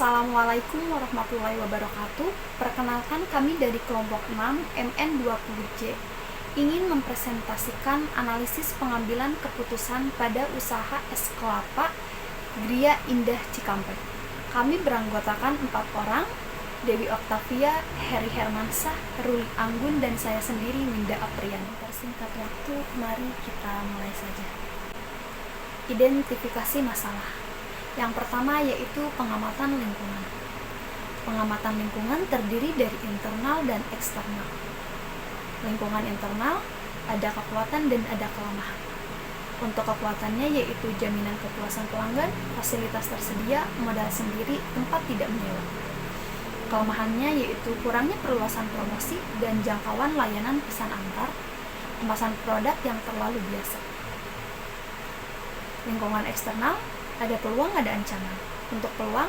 Assalamualaikum warahmatullahi wabarakatuh. Perkenalkan, kami dari kelompok 6 MN20J ingin mempresentasikan analisis pengambilan keputusan pada usaha es kelapa Gria Indah Cikampek. Kami beranggotakan 4 orang, Dewi Oktavia, Heri Hermansah, Ruli Anggun, dan saya sendiri, Winda Aprian. Persingkat waktu, mari kita mulai saja. Identifikasi masalah. Yang pertama yaitu pengamatan lingkungan. Pengamatan lingkungan terdiri dari internal dan eksternal. Lingkungan internal ada kekuatan dan ada kelemahan. Untuk kekuatannya yaitu jaminan kepuasan pelanggan, fasilitas tersedia, modal sendiri, tempat tidak menyewa. Kelemahannya yaitu kurangnya perluasan promosi dan jangkauan layanan pesan antar, kemasan produk yang terlalu biasa. Lingkungan eksternal ada peluang, ada ancaman. Untuk peluang,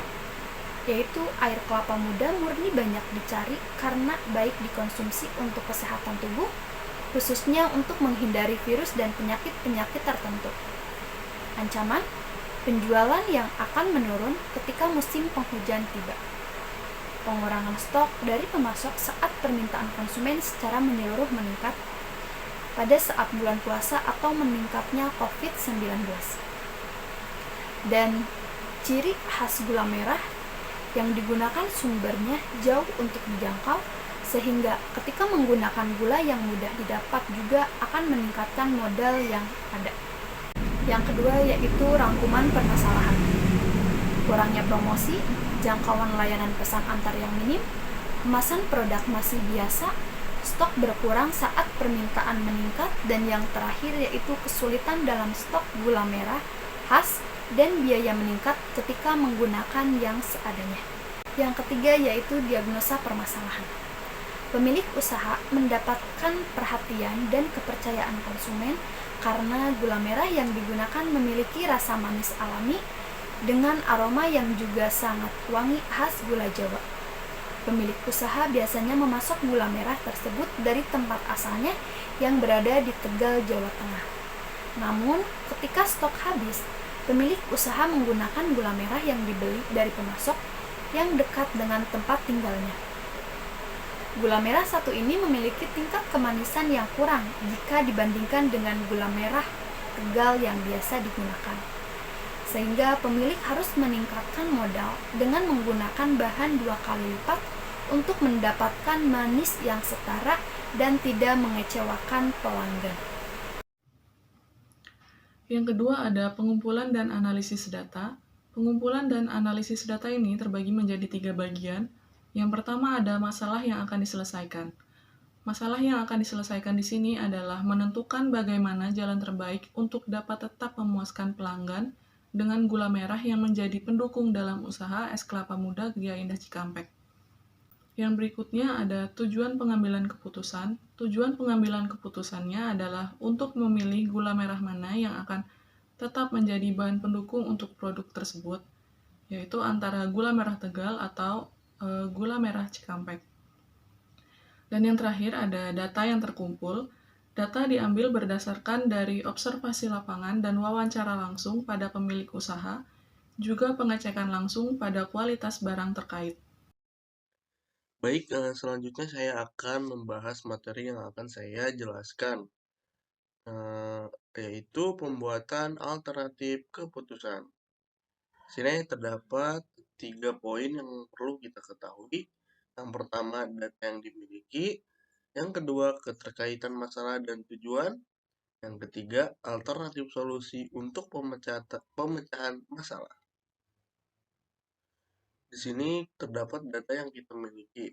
yaitu air kelapa muda murni banyak dicari karena baik dikonsumsi untuk kesehatan tubuh, khususnya untuk menghindari virus dan penyakit-penyakit tertentu. Ancaman, penjualan yang akan menurun ketika musim penghujan tiba. Pengurangan stok dari pemasok saat permintaan konsumen secara menyeluruh meningkat pada saat bulan puasa atau meningkatnya COVID-19. Dan ciri khas gula merah yang digunakan sumbernya jauh untuk dijangkau, sehingga ketika menggunakan gula yang mudah didapat juga akan meningkatkan modal yang ada. Yang kedua yaitu rangkuman permasalahan. Kurangnya promosi, jangkauan layanan pesan antar yang minim, kemasan produk masih biasa, stok berkurang saat permintaan meningkat, dan yang terakhir yaitu kesulitan dalam stok gula merah khas dan biaya meningkat ketika menggunakan yang seadanya. Yang ketiga yaitu diagnosa permasalahan. Pemilik usaha mendapatkan perhatian dan kepercayaan konsumen karena gula merah yang digunakan memiliki rasa manis alami dengan aroma yang juga sangat wangi khas gula Jawa. Pemilik usaha biasanya memasok gula merah tersebut dari tempat asalnya yang berada di Tegal, Jawa Tengah. Namun, ketika stok habis, pemilik usaha menggunakan gula merah yang dibeli dari pemasok yang dekat dengan tempat tinggalnya. Gula merah satu ini memiliki tingkat kemanisan yang kurang jika dibandingkan dengan gula merah Tegal yang biasa digunakan. Sehingga pemilik harus meningkatkan modal dengan menggunakan bahan 2 kali lipat untuk mendapatkan manis yang setara dan tidak mengecewakan pelanggan. Yang kedua ada pengumpulan dan analisis data. Pengumpulan dan analisis data ini terbagi menjadi 3 bagian. Yang pertama ada masalah yang akan diselesaikan. Masalah yang akan diselesaikan di sini adalah menentukan bagaimana jalan terbaik untuk dapat tetap memuaskan pelanggan dengan gula merah yang menjadi pendukung dalam usaha es kelapa muda Gria Indah Cikampek. Yang berikutnya ada tujuan pengambilan keputusan. Tujuan pengambilan keputusannya adalah untuk memilih gula merah mana yang akan tetap menjadi bahan pendukung untuk produk tersebut, yaitu antara gula merah Tegal atau gula merah Cikampek. Dan yang terakhir ada data yang terkumpul. Data diambil berdasarkan dari observasi lapangan dan wawancara langsung pada pemilik usaha, juga pengecekan langsung pada kualitas barang terkait. Baik, selanjutnya saya akan membahas materi yang akan saya jelaskan, eh, yaitu pembuatan alternatif keputusan. Di sini terdapat 3 poin yang perlu kita ketahui. Yang pertama, data yang dimiliki. Yang kedua, keterkaitan masalah dan tujuan. Yang ketiga, alternatif solusi untuk pemecahan masalah. Di sini terdapat data yang kita miliki.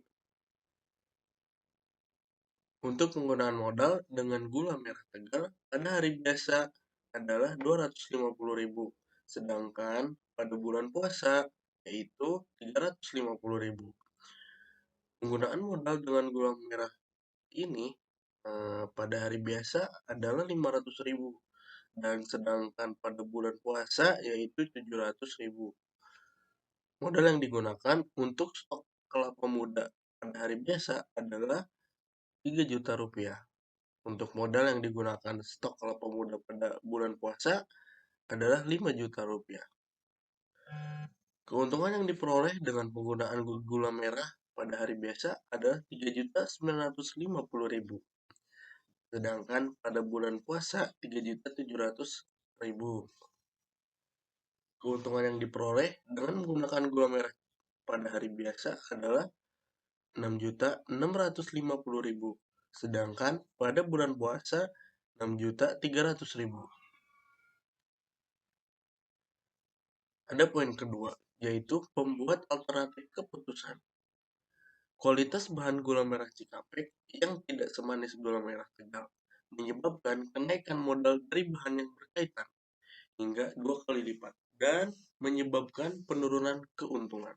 Untuk penggunaan modal dengan gula merah Tegal pada hari biasa adalah 250.000, sedangkan pada bulan puasa yaitu 350.000. Penggunaan modal dengan gula merah ini pada hari biasa adalah 500.000, dan sedangkan pada bulan puasa yaitu 700.000. Modal yang digunakan untuk stok kelapa muda pada hari biasa adalah 3 juta rupiah. Untuk modal yang digunakan stok kelapa muda pada bulan puasa adalah 5 juta rupiah. Keuntungan yang diperoleh dengan penggunaan gula merah pada hari biasa adalah 3.950.000. Sedangkan pada bulan puasa 3.700.000. Keuntungan yang diperoleh dengan menggunakan gula merah pada hari biasa adalah 6.650.000. Sedangkan pada bulan puasa 6.300.000. Ada poin kedua, yaitu pembuat alternatif keputusan. Kualitas bahan gula merah Cikampek yang tidak semanis gula merah Tegal menyebabkan kenaikan modal dari bahan yang berkaitan hingga 2 kali lipat dan menyebabkan penurunan keuntungan.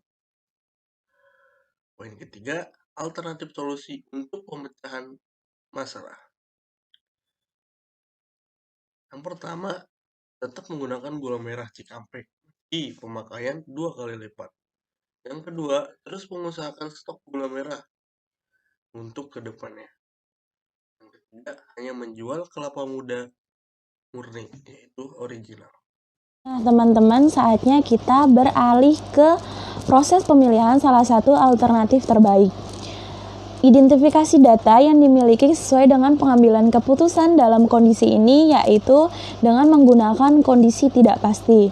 Poin ketiga, alternatif solusi untuk pemecahan masalah. Yang pertama, tetap menggunakan gula merah Cikampek di pemakaian 2 kali lipat. Yang kedua, terus mengusahakan stok gula merah untuk kedepannya. Yang ketiga, hanya menjual kelapa muda murni, yaitu original. Nah, teman-teman, saatnya kita beralih ke proses pemilihan salah satu alternatif terbaik. Identifikasi data yang dimiliki sesuai dengan pengambilan keputusan dalam kondisi ini, yaitu dengan menggunakan kondisi tidak pasti,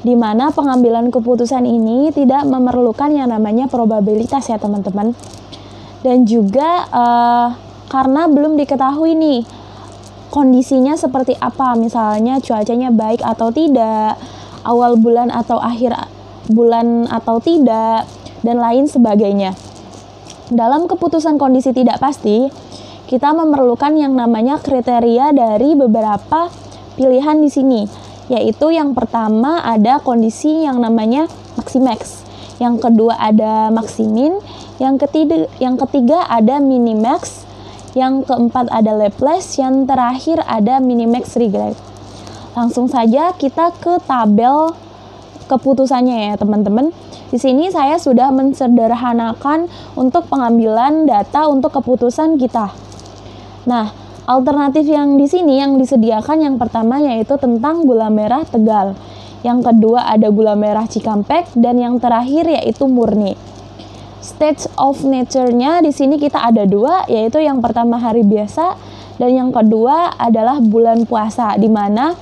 di mana pengambilan keputusan ini tidak memerlukan yang namanya probabilitas ya teman-teman. Dan juga karena belum diketahui nih kondisinya seperti apa, misalnya cuacanya baik atau tidak, awal bulan atau akhir bulan atau tidak, dan lain sebagainya. Dalam keputusan kondisi tidak pasti, kita memerlukan yang namanya kriteria dari beberapa pilihan di sini, yaitu yang pertama ada kondisi yang namanya maximax, yang kedua ada maximin, yang ketiga ada minimax, yang keempat ada Laplace, yang terakhir ada minimax regret. Langsung saja kita ke tabel keputusannya ya teman-teman. Di sini saya sudah mensederhanakan untuk pengambilan data untuk keputusan kita. Nah, alternatif yang di sini yang disediakan yang pertama yaitu tentang gula merah Tegal. Yang kedua ada gula merah Cikampek dan yang terakhir yaitu murni. Stage of nature-nya di sini kita ada 2, yaitu yang pertama hari biasa dan yang kedua adalah bulan puasa, di mana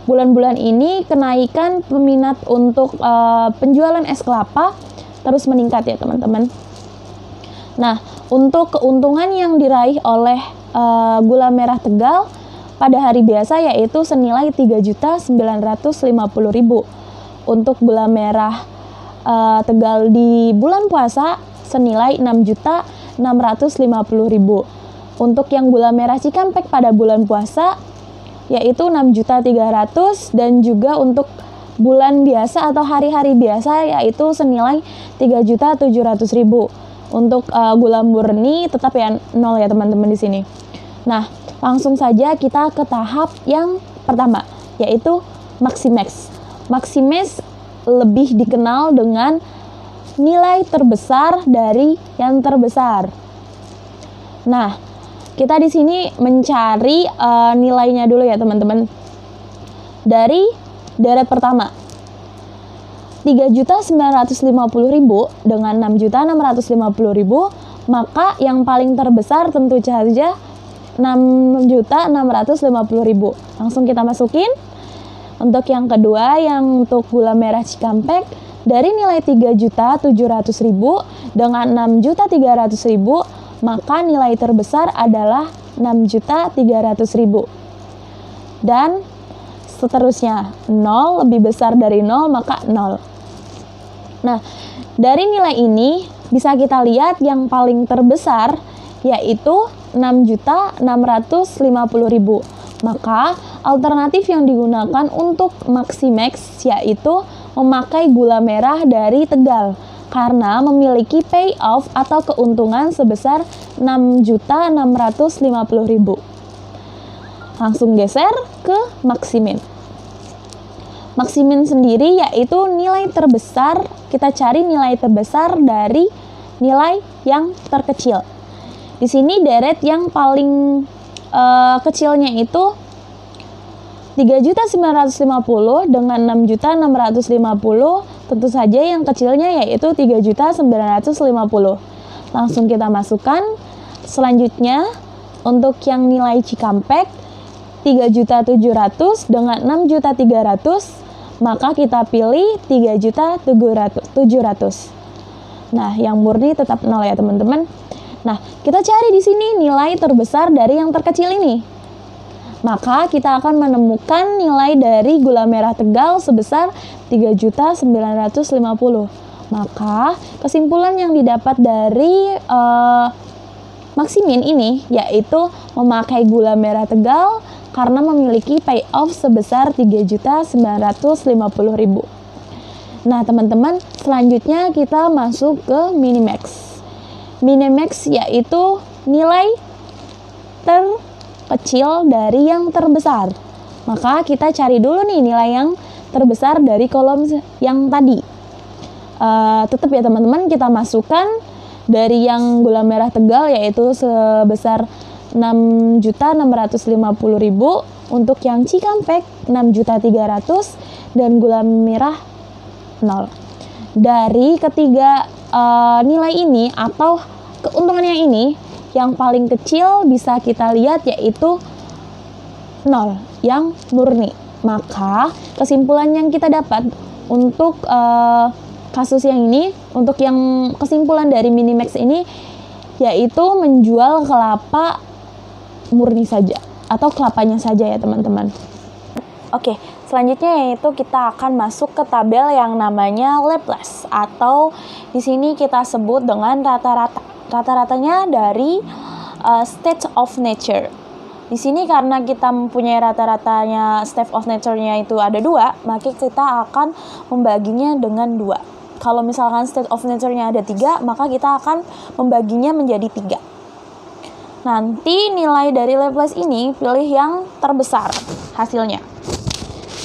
bulan-bulan ini kenaikan peminat untuk penjualan es kelapa terus meningkat ya teman-teman. Nah, untuk keuntungan yang diraih oleh gula merah Tegal pada hari biasa yaitu senilai 3.950.000. Untuk gula merah Tegal di bulan puasa senilai 6.650.000. Untuk yang gula merah Cikampek pada bulan puasa yaitu 6.300.000 dan juga untuk bulan biasa atau hari-hari biasa yaitu senilai 3.700.000. Untuk gula murni tetap ya 0 ya teman-teman di sini. Nah, langsung saja kita ke tahap yang pertama yaitu maximax. Maximax lebih dikenal dengan nilai terbesar dari yang terbesar. Nah, kita di sini mencari nilainya dulu ya teman-teman. Dari deret pertama 3.950.000 dengan 6.650.000, maka yang paling terbesar tentu saja 6.650.000. Langsung kita masukin. Untuk yang kedua, yang untuk gula merah Cikampek dari nilai 3.700.000 dengan 6.300.000, maka nilai terbesar adalah 6.300.000. Dan seterusnya, 0 lebih besar dari 0 maka 0. Nah, dari nilai ini bisa kita lihat yang paling terbesar yaitu 6.650.000. Maka alternatif yang digunakan untuk maximax yaitu memakai gula merah dari Tegal karena memiliki payoff atau keuntungan sebesar 6.650.000. Langsung geser ke maximin. Maximin sendiri yaitu nilai terbesar, kita cari nilai terbesar dari nilai yang terkecil. Di sini deret yang paling kecilnya itu 3.950 dengan 6.650 tentu saja yang kecilnya yaitu 3.950.000. Langsung kita masukkan. Selanjutnya untuk yang nilai Cikampek 3.700.000 dengan 6.300.000, maka kita pilih 3.700.000. Nah, yang murni tetap 0 ya teman-teman. Nah, kita cari di sini nilai terbesar dari yang terkecil ini. Maka kita akan menemukan nilai dari gula merah Tegal sebesar 3.950.000. Maka kesimpulan yang didapat dari Maximin ini yaitu memakai gula merah Tegal karena memiliki payoff sebesar 3.950.000. Nah teman-teman, selanjutnya kita masuk ke Minimax. Minimax yaitu nilai terkecil dari yang terbesar. Maka kita cari dulu nih nilai yang terbesar dari kolom yang tadi. Tetap ya teman-teman, kita masukkan dari yang gula merah Tegal yaitu sebesar 6.650.000, untuk yang Cikampek 6.300.000, dan gula merah 0. Dari ketiga nilai ini atau keuntungannya ini, yang paling kecil bisa kita lihat yaitu 0, yang murni. Maka kesimpulan yang kita dapat untuk kasus yang ini, untuk yang kesimpulan dari Minimax ini, yaitu menjual kelapa murni saja atau kelapanya saja ya teman-teman. Oke, selanjutnya yaitu kita akan masuk ke tabel yang namanya Laplace, atau di sini kita sebut dengan rata-rata. Rata-ratanya dari state of nature. Di sini karena kita mempunyai rata-ratanya state of nature-nya itu ada 2, maka kita akan membaginya dengan 2. Kalau misalkan state of nature-nya ada 3, maka kita akan membaginya menjadi 3. Nanti nilai dari Laplace ini pilih yang terbesar hasilnya.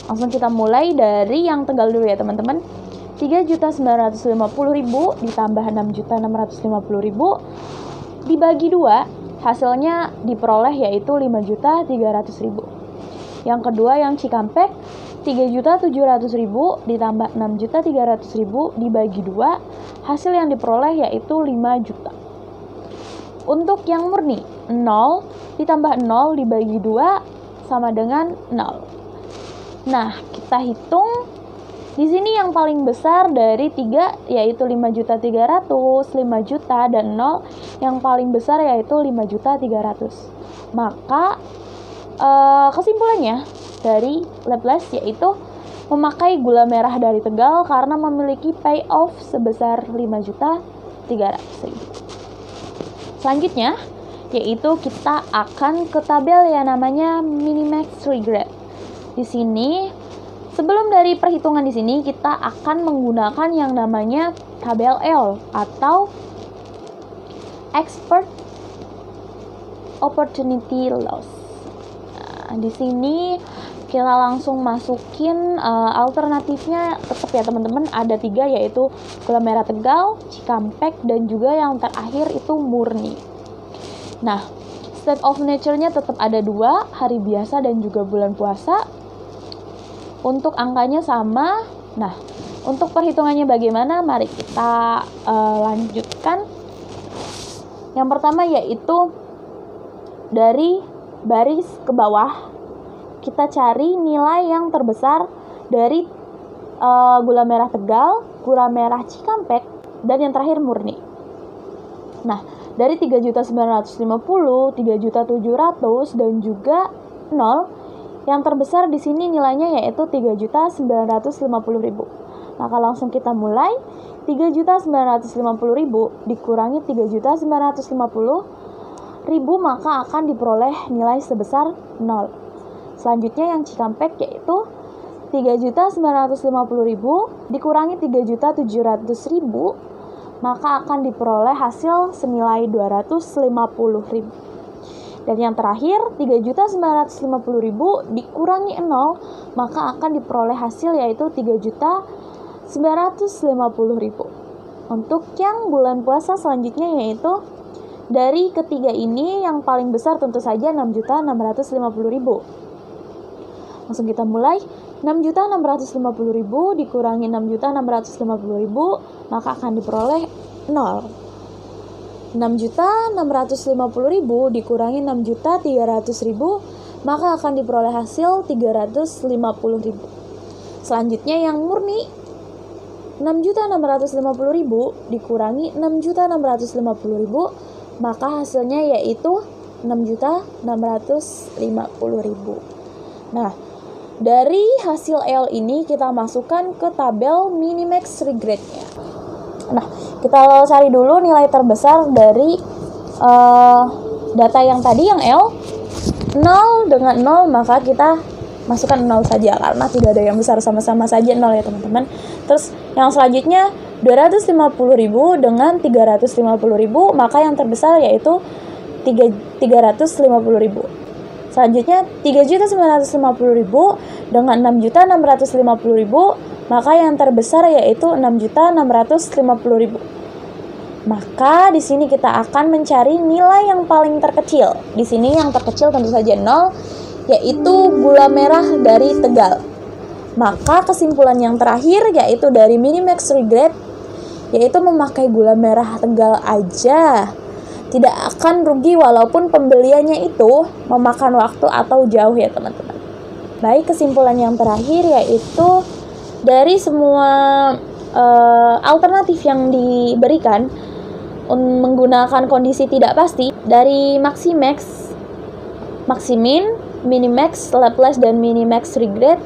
Langsung kita mulai dari yang Tegal dulu ya teman-teman. 3.950.000 ditambah 6.650.000 dibagi 2, hasilnya diperoleh yaitu 5.300.000. Yang kedua yang Cikampek 3.700.000 ditambah 6.300.000 dibagi 2, hasil yang diperoleh yaitu 5 juta. Untuk yang murni 0 ditambah 0 dibagi 2 sama dengan 0. Nah, kita hitung di sini yang paling besar dari 3 yaitu 5.300.000, 5 juta, dan 0 yang paling besar yaitu 5.300.000. Maka kesimpulannya dari Laplace yaitu memakai gula merah dari Tegal karena memiliki payoff sebesar 5.300.000. Selanjutnya yaitu kita akan ke tabel yang namanya Minimax Regret. Di sini, sebelum dari perhitungan di sini, kita akan menggunakan yang namanya tabel L atau Expert Opportunity Loss. Nah, di sini kita langsung masukin alternatifnya, tetap ya teman-teman, ada 3 yaitu gula merah Tegal, Cikampek, dan juga yang terakhir itu murni. Nah, state of nature-nya tetap ada 2, hari biasa dan juga bulan puasa. Untuk angkanya sama. Nah, untuk perhitungannya bagaimana? Mari kita lanjutkan. Yang pertama yaitu dari baris ke bawah, kita cari nilai yang terbesar dari gula merah Tegal, gula merah Cikampek, dan yang terakhir murni. Nah, dari 3.950.000, 3.700.000, dan juga 0, yang terbesar di sini nilainya yaitu 3.950.000. Maka langsung kita mulai. 3.950.000 dikurangi 3.950.000, maka akan diperoleh nilai sebesar 0. Selanjutnya yang Cikampek yaitu 3.950.000 dikurangi 3.700.000, maka akan diperoleh hasil senilai 250.000. Dan yang terakhir 3.950.000 dikurangi 0, maka akan diperoleh hasil yaitu 3.950.000. Untuk yang bulan puasa selanjutnya yaitu dari ketiga ini yang paling besar tentu saja 6.650.000. Langsung kita mulai. 6.650.000 dikurangi 6.650.000, maka akan diperoleh 0. 6.650.000 dikurangi 6.300.000, maka akan diperoleh hasil 350.000. Selanjutnya yang murni, 6.650.000 dikurangi 6.650.000, maka hasilnya yaitu 6.650.000. Nah, dari hasil L ini kita masukkan ke tabel minimax regret-nya. Nah, kita cari dulu nilai terbesar dari data yang tadi, yang L. 0 dengan 0, maka kita masukkan 0 saja karena tidak ada yang besar, sama-sama saja 0 ya teman-teman. Terus yang selanjutnya 250.000 dengan 350.000, maka yang terbesar yaitu 350.000. Selanjutnya 3.950.000 dengan 6.650.000, maka yang terbesar yaitu 6.650.000. Maka di sini kita akan mencari nilai yang paling terkecil. Di sini yang terkecil tentu saja 0, yaitu gula merah dari Tegal. Maka kesimpulan yang terakhir yaitu dari minimax regret, yaitu memakai gula merah Tegal aja tidak akan rugi walaupun pembeliannya itu memakan waktu atau jauh ya teman-teman. Baik, kesimpulan yang terakhir yaitu dari semua alternatif yang diberikan menggunakan kondisi tidak pasti, dari maximax, maximin, minimax, Laplace, dan minimax regret,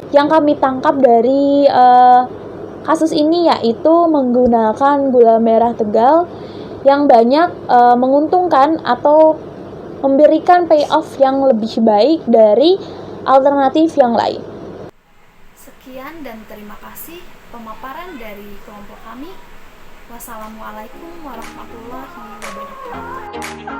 yang kami tangkap dari kasus ini yaitu menggunakan gula merah Tegal yang banyak menguntungkan atau memberikan payoff yang lebih baik dari alternatif yang lain. Sekian dan terima kasih pemaparan dari kelompok kami. Wassalamualaikum warahmatullahi wabarakatuh.